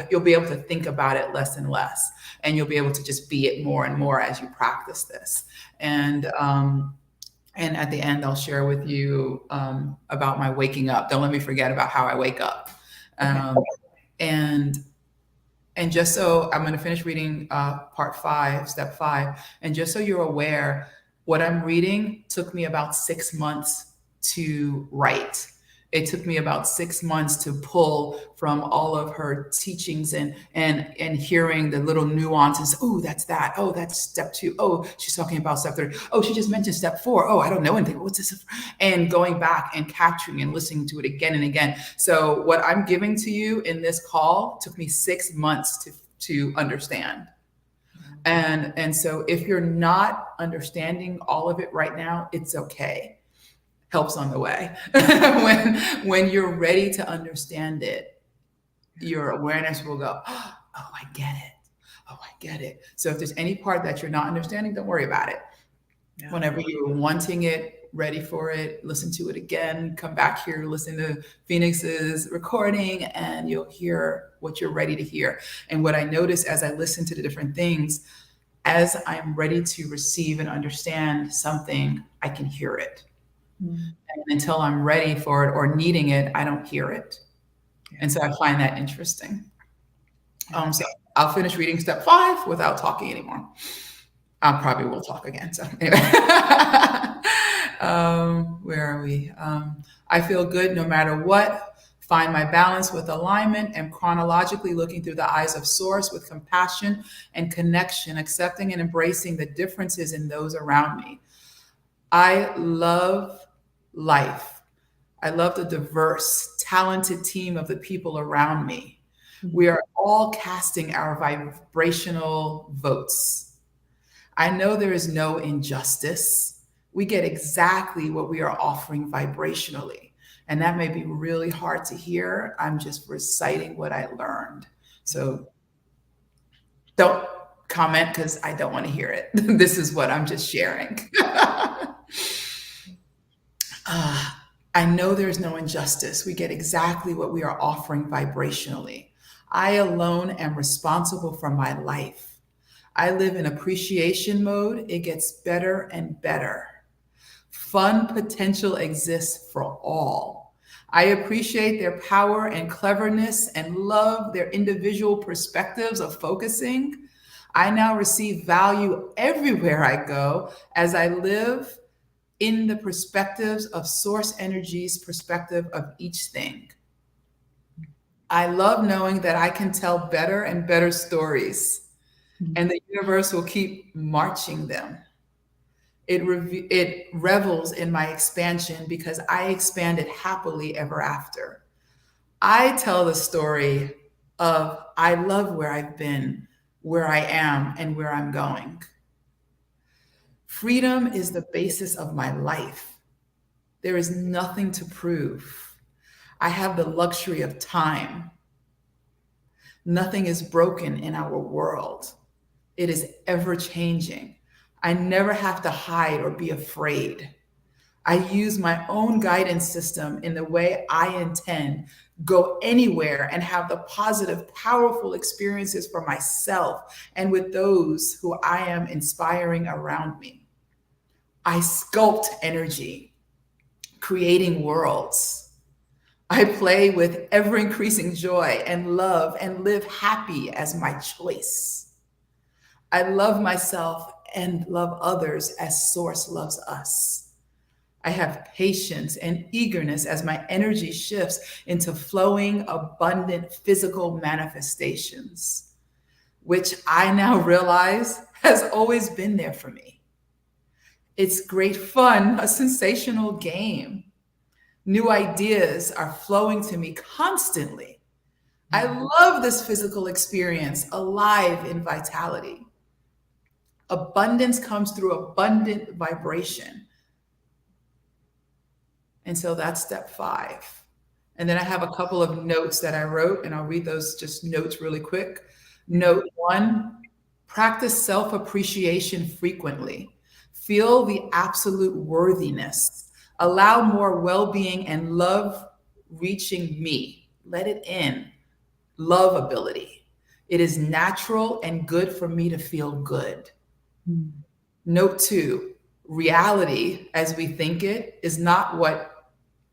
you'll be able to think about it less and less, and you'll be able to just be it more and more as you practice this. And at the end, I'll share with you about my waking up. Don't let me forget about how I wake up. And just so I'm going to finish reading part 5, step 5. And just so you're aware, what I'm reading took me about 6 months to write. It took me about 6 months to pull from all of her teachings and hearing the little nuances. Oh, that's that. Oh, that's step 2. Oh, she's talking about step 3. Oh, she just mentioned step 4. Oh, I don't know anything. What's this? And going back and capturing and listening to it again and again. So what I'm giving to you in this call took me 6 months to understand. And so if you're not understanding all of it right now, it's okay. Help's on the way. when you're ready to understand it, your awareness will go, oh, I get it. Oh, I get it. So if there's any part that you're not understanding, don't worry about it. Yeah. Whenever you're wanting it, ready for it, listen to it again, come back here, listen to Phoenix's recording, and you'll hear what you're ready to hear. And what I notice as I listen to the different things, as I'm ready to receive and understand something, I can hear it. And until I'm ready for it or needing it, I don't hear it. And so I find that interesting. So I'll finish reading step 5 without talking anymore. I probably will talk again. So anyway, where are we? I feel good no matter what. Find my balance with alignment and chronologically looking through the eyes of source with compassion and connection, accepting and embracing the differences in those around me. I love life. I love the diverse, talented team of the people around me. We are all casting our vibrational votes. I know there is no injustice. We get exactly what we are offering vibrationally. And that may be really hard to hear. I'm just reciting what I learned. So don't comment because I don't want to hear it. This is what I'm just sharing. I know there's no injustice. We get exactly what we are offering vibrationally. I alone am responsible for my life. I live in appreciation mode. It gets better and better. Fun potential exists for all. I appreciate their power and cleverness and love their individual perspectives of focusing. I now receive value everywhere I go as I live in the perspectives of source energy's perspective of each thing. I love knowing that I can tell better and better stories, and the universe will keep marching them. It revels in my expansion because I expanded happily ever after. I tell the story of I love where I've been, where I am, and where I'm going. Freedom is the basis of my life. There is nothing to prove. I have the luxury of time. Nothing is broken in our world. It is ever changing. I never have to hide or be afraid. I use my own guidance system in the way I intend, go anywhere and have the positive, powerful experiences for myself and with those who I am inspiring around me. I sculpt energy, creating worlds. I play with ever-increasing joy and love and live happy as my choice. I love myself and love others as Source loves us. I have patience and eagerness as my energy shifts into flowing, abundant physical manifestations, which I now realize has always been there for me. It's great fun, a sensational game. New ideas are flowing to me constantly. I love this physical experience, alive in vitality. Abundance comes through abundant vibration. And so that's step 5. And then I have a couple of notes that I wrote, and I'll read those just notes really quick. Note 1, practice self-appreciation frequently. Feel the absolute worthiness. Allow more well-being and love reaching me. Let it in. lovability. It is natural and good for me to feel good. Note 2, reality as we think it is not what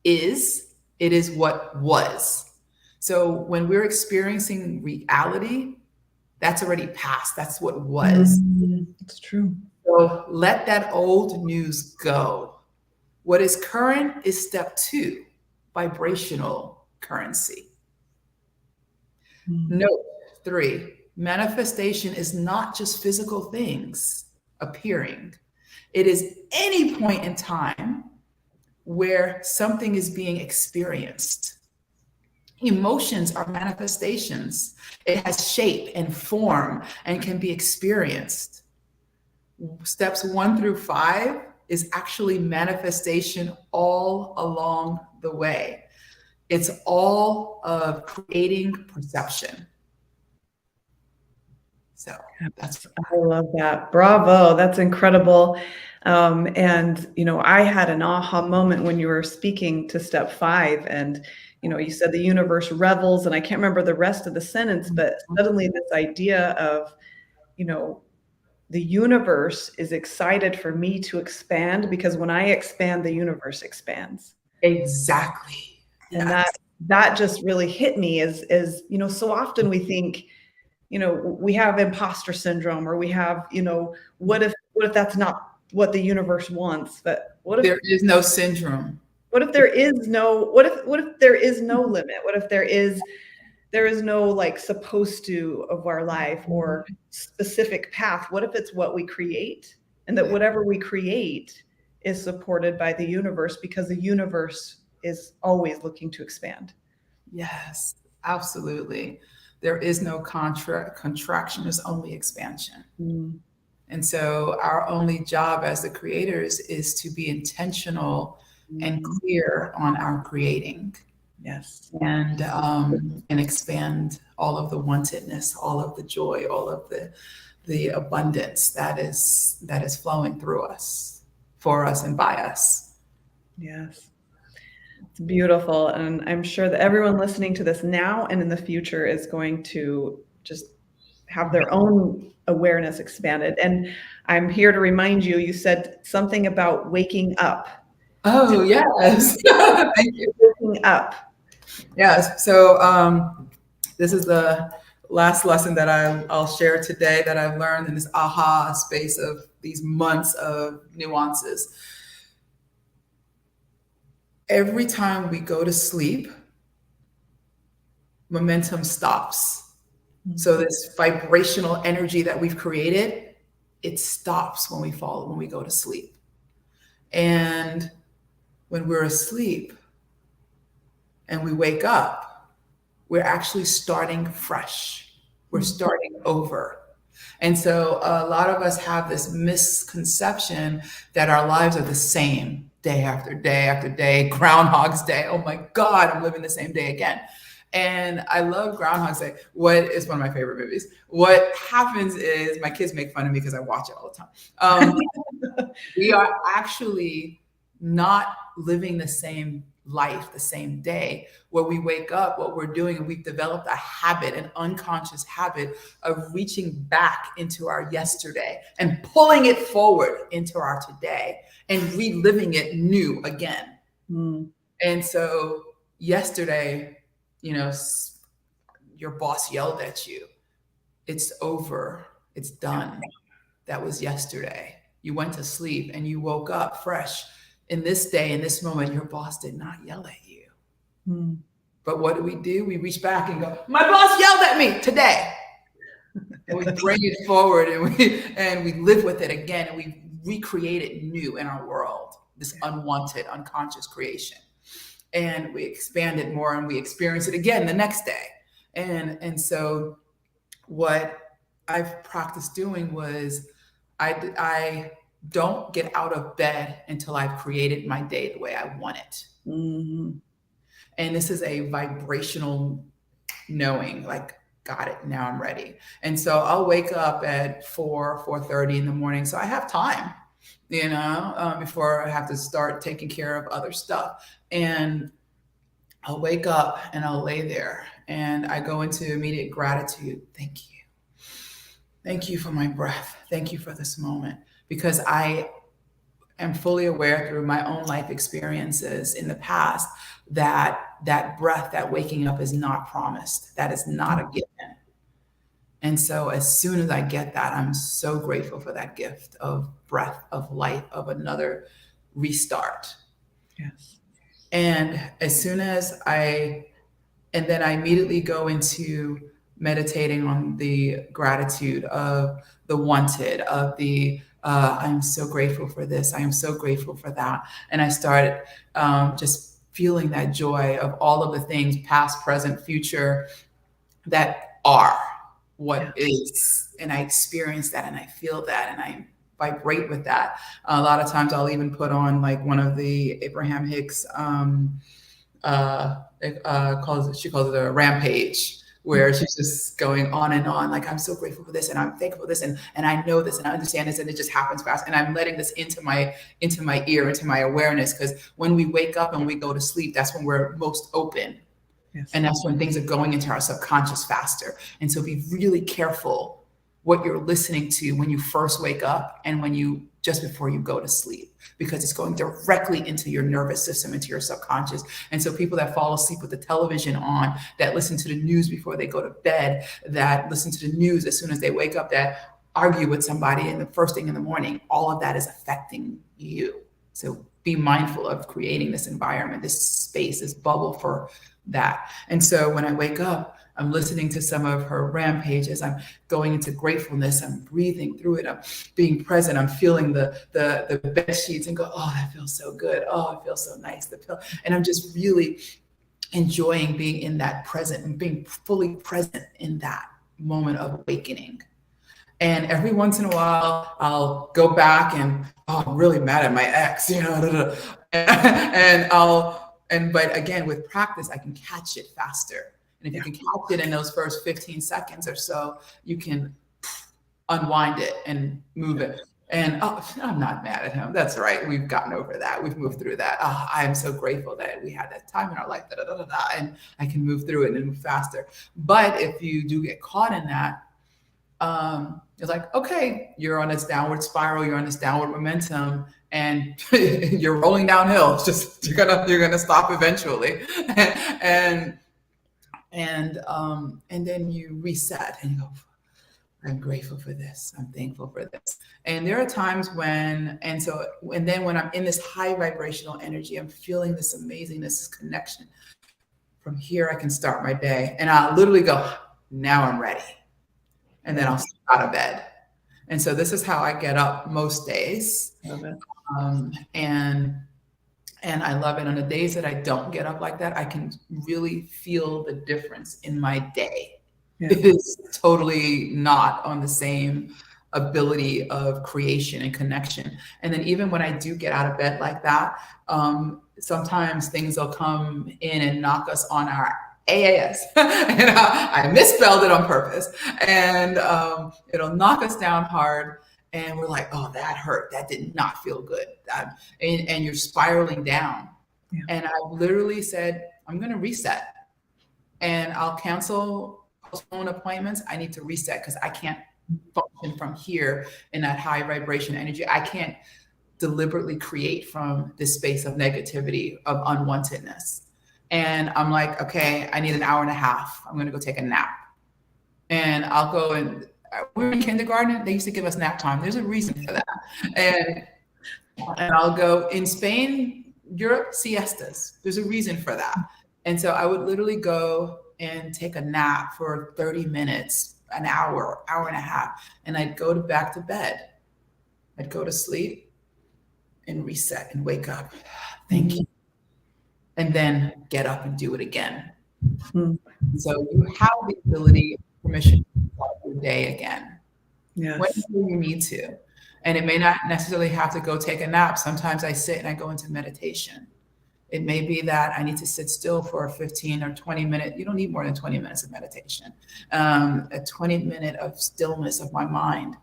is, it is what was. So when we're experiencing reality, that's already past. That's what was. It's true. So let that old news go. What is current is step 2, vibrational currency. Note 3, manifestation is not just physical things appearing. It is any point in time where something is being experienced. Emotions are manifestations. It has shape and form and can be experienced. Steps 1 through 5 is actually manifestation all along the way. It's all of creating perception. So that's, I love that. Bravo. That's incredible. And, I had an aha moment when you were speaking to step 5, and, you said the universe revels, and I can't remember the rest of the sentence, but suddenly this idea of, the universe is excited for me to expand, because when I expand, the universe expands. exactly. And Yes. that just really hit me as, so often we think, we have imposter syndrome, or we have, what if that's not what the universe wants? But There is no syndrome. what if there is no, what if there is no limit? What if there is no like supposed to of our life or specific path? What if it's what we create, and that whatever we create is supported by the universe, because the universe is always looking to expand? Yes, absolutely. There is no contraction, there's only expansion. And so our only job as the creators is to be intentional and clear on our creating. Yes. And expand all of the wantedness, all of the joy, all of the abundance that is flowing through us, for us, and by us. Yes. It's beautiful. And I'm sure that everyone listening to this now and in the future is going to just have their own awareness expanded. And I'm here to remind you, you said something about waking up. Oh, yes. Thank you. Waking up. Yes. So this is the last lesson that I'll share today that I've learned in this aha space of these months of nuances. Every time we go to sleep, momentum stops. So this vibrational energy that we've created, it stops when we go to sleep. And when we're asleep and we wake up, we're actually starting fresh. We're starting over. And so a lot of us have this misconception that our lives are the same day after day after day, Groundhog's Day. Oh my God, I'm living the same day again. And I love Groundhog's Day. What is one of my favorite movies? What happens is, my kids make fun of me because I watch it all the time. We are actually not living the same life, the same day. Where we wake up, what we're doing, and we've developed a habit, an unconscious habit of reaching back into our yesterday and pulling it forward into our today and reliving it new again. And so yesterday, your boss yelled at you. It's over. It's done. That was yesterday. You went to sleep and you woke up fresh. In this day, in this moment, your boss did not yell at you. But what do? We reach back and go, my boss yelled at me today. And we bring it forward and we live with it again, and we recreate it new in our world, this unwanted, unconscious creation. And we expand it more and we experience it again the next day. And so what I've practiced doing was I don't get out of bed until I've created my day the way I want it. And this is a vibrational knowing, like, got it, now I'm ready. And so I'll wake up at 4:30 in the morning. So I have time, before I have to start taking care of other stuff. And I'll wake up and I'll lay there and I go into immediate gratitude. Thank you. Thank you for my breath. Thank you for this moment, because I am fully aware through my own life experiences in the past that that breath, that waking up is not promised. That is not a given. And so as soon as I get that, I'm so grateful for that gift of breath, of life, of another restart. Yes. And as soon as and then I immediately go into meditating on the gratitude of the wanted, of the I'm so grateful for this, I am so grateful for that. And I started just feeling that joy of all of the things, past, present, future, that are what is. And I experience that and I feel that and I vibrate with that. A lot of times I'll even put on like one of the Abraham Hicks she calls it a rampage, where she's just going on and on, like, I'm so grateful for this and I'm thankful for this and I know this and I understand this, and it just happens fast, and I'm letting this into my ear, into my awareness, because when we wake up and we go to sleep, that's when we're most open. Yes. And that's when things are going into our subconscious faster. And so be really careful what you're listening to when you first wake up and when you just before you go to sleep, because it's going directly into your nervous system, into your subconscious. And so people that fall asleep with the television on, that listen to the news before they go to bed, that listen to the news as soon as they wake up, that argue with somebody in the first thing in the morning, all of that is affecting you. So be mindful of creating this environment, this space, this bubble for that. And so when I wake up, I'm listening to some of her rampages. I'm going into gratefulness. I'm breathing through it. I'm being present. I'm feeling the bed sheets and go, oh, that feels so good. Oh, it feels so nice. And I'm just really enjoying being in that present and being fully present in that moment of awakening. And every once in a while, I'll go back and, oh, I'm really mad at my ex, but again, with practice, I can catch it faster. And if you can catch it in those first 15 seconds or so, you can unwind it and move it. And I'm not mad at him. That's right. We've gotten over that. We've moved through that. I am so grateful that we had that time in our life, and I can move through it and move faster. But if you do get caught in that, it's like, okay, you're on this downward spiral, you're on this downward momentum, and you're rolling downhill. It's just you're gonna stop eventually, and then you reset and you go, I'm grateful for this. I'm thankful for this. And there are times when I'm in this high vibrational energy, I'm feeling this amazingness, this connection. From here, I can start my day, and I'll literally go, now I'm ready. And then I'll step out of bed. And so this is how I get up most days. Love it. And I love it. On the days that I don't get up like that, I can really feel the difference in my day. Yeah. It is totally not on the same ability of creation and connection. And then even when I do get out of bed like that, sometimes things will come in and knock us on our AAS. And I misspelled it on purpose. And it'll knock us down hard. And we're like, oh, that hurt. That did not feel good. And you're spiraling down. Yeah. And I literally said, I'm going to reset. And I'll postpone appointments. I need to reset because I can't function from here in that high vibration energy. I can't deliberately create from this space of negativity, of unwantedness. And I'm like, okay, I need an hour and a half. I'm going to go take a nap. And I'll go and we were in kindergarten. They used to give us nap time. There's a reason for that. And I'll go in Spain, Europe, siestas. There's a reason for that. And so I would literally go and take a nap for 30 minutes, an hour, hour and a half. And I'd go back to bed. I'd go to sleep and reset and wake up. Thank you. And then get up and do it again. Mm-hmm. So you have the ability, permission to start your day again. Yes. When you need to. And it may not necessarily have to go take a nap. Sometimes I sit and I go into meditation. It may be that I need to sit still for a 15 or 20 minute. You don't need more than 20 minutes of meditation. A 20-minute of stillness of my mind.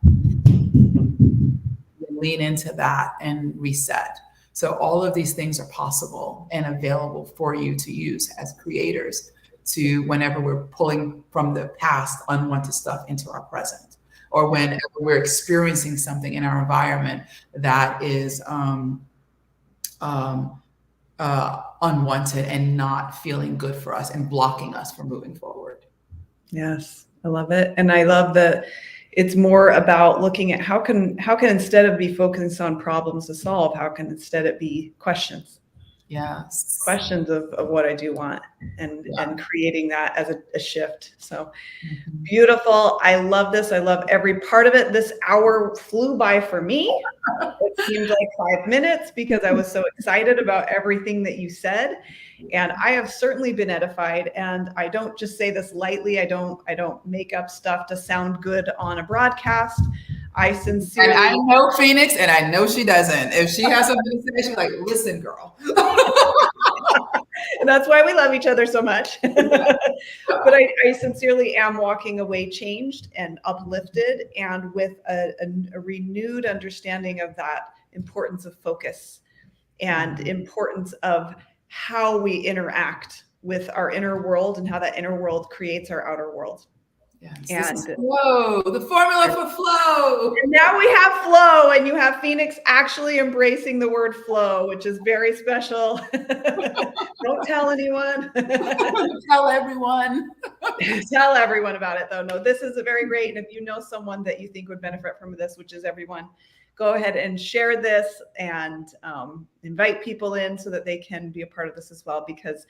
Lean into that and reset. So all of these things are possible and available for you to use as creators to whenever we're pulling from the past unwanted stuff into our present, or whenever we're experiencing something in our environment that is unwanted and not feeling good for us and blocking us from moving forward. Yes, I love it. And I love that it's more about looking at how can instead of be focused on problems to solve, how can instead it be questions? Yes. Questions of what I do want, and creating that as a shift. So beautiful. I love this. I love every part of it. This hour flew by for me. It seemed like 5 minutes because I was so excited about everything that you said. And I have certainly been edified. And I don't just say this lightly. I don't make up stuff to sound good on a broadcast. I sincerely. And I know Phoenix, and I know she doesn't. If she has something to say, she's like, listen, girl. And that's why we love each other so much. But I sincerely am walking away changed and uplifted, and with a renewed understanding of that importance of focus and importance of how we interact with our inner world and how that inner world creates our outer world. Yes, and flow, the formula for flow. And now we have flow, and you have Phoenix actually embracing the word flow, which is very special. Don't tell anyone. Tell everyone. Tell everyone about it, though. No, this is a very great. And if you know someone that you think would benefit from this, which is everyone, go ahead and share this and invite people in so that they can be a part of this as well, because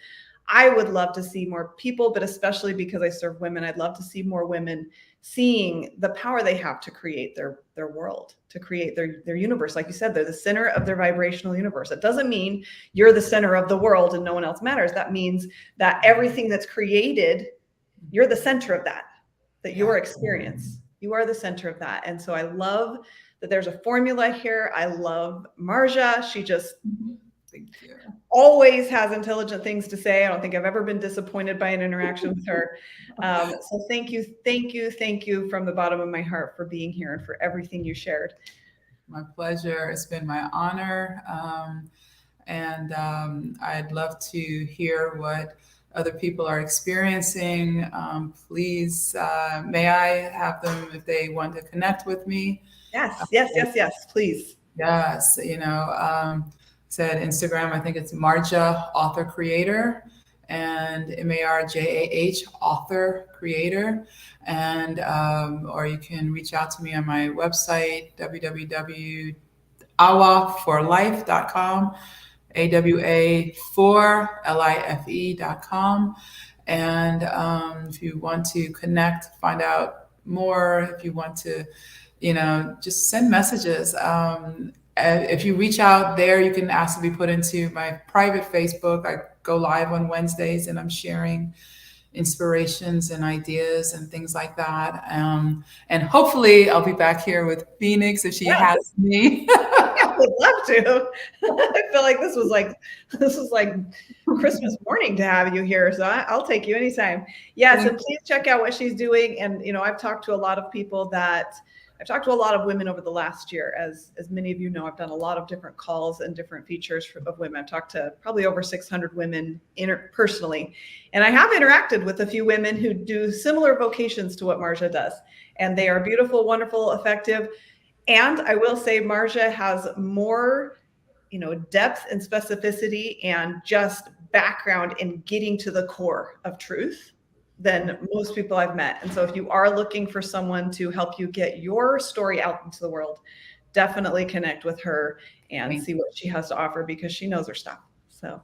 I would love to see more people, but especially because I serve women, I'd love to see more women seeing the power they have to create their world, to create their universe. Like you said, they're the center of their vibrational universe. It doesn't mean you're the center of the world and no one else matters. That means that everything that's created, you're the center of that your experience, you are the center of that. And so I love that there's a formula here. I love Marjah. She just always has intelligent things to say. I don't think I've ever been disappointed by an interaction with her. So thank you from the bottom of my heart for being here and for everything you shared. My pleasure. It's been my honor. And I'd love to hear what other people are experiencing. Please, may I have them if they want to connect with me? Yes, please. Yes, said Instagram, I think it's Marjah Author Creator, and Marjah Author Creator, and or you can reach out to me on my website, www.awaforlife.com, AWA4LIFE.com. And if you want to connect, find out more, if you want to, just send messages. If you reach out there, you can ask to be put into my private Facebook. I go live on Wednesdays and I'm sharing inspirations and ideas and things like that. And hopefully I'll be back here with Phoenix if she has me. I would love to. I feel like this was like Christmas morning to have you here. So I'll take you anytime. Yes. And please check out what she's doing. And, I've talked to a lot of women over the last year. As many of you know, I've done a lot of different calls and different features of women. I've talked to probably over 600 women personally. And I have interacted with a few women who do similar vocations to what Marjah does. And they are beautiful, wonderful, effective. And I will say Marjah has more, depth and specificity and just background in getting to the core of truth than most people I've met. And so if you are looking for someone to help you get your story out into the world, definitely connect with her and see what she has to offer, because she knows her stuff. So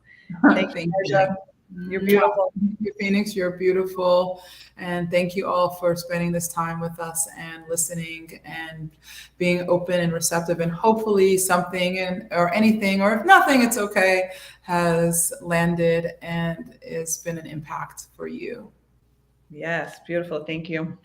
thank you, Marjah. You're beautiful. Thank you, Phoenix. You're beautiful. And thank you all for spending this time with us and listening and being open and receptive. And hopefully something or anything, or if nothing, it's okay, has landed and it's been an impact for you. Yes, beautiful. Thank you.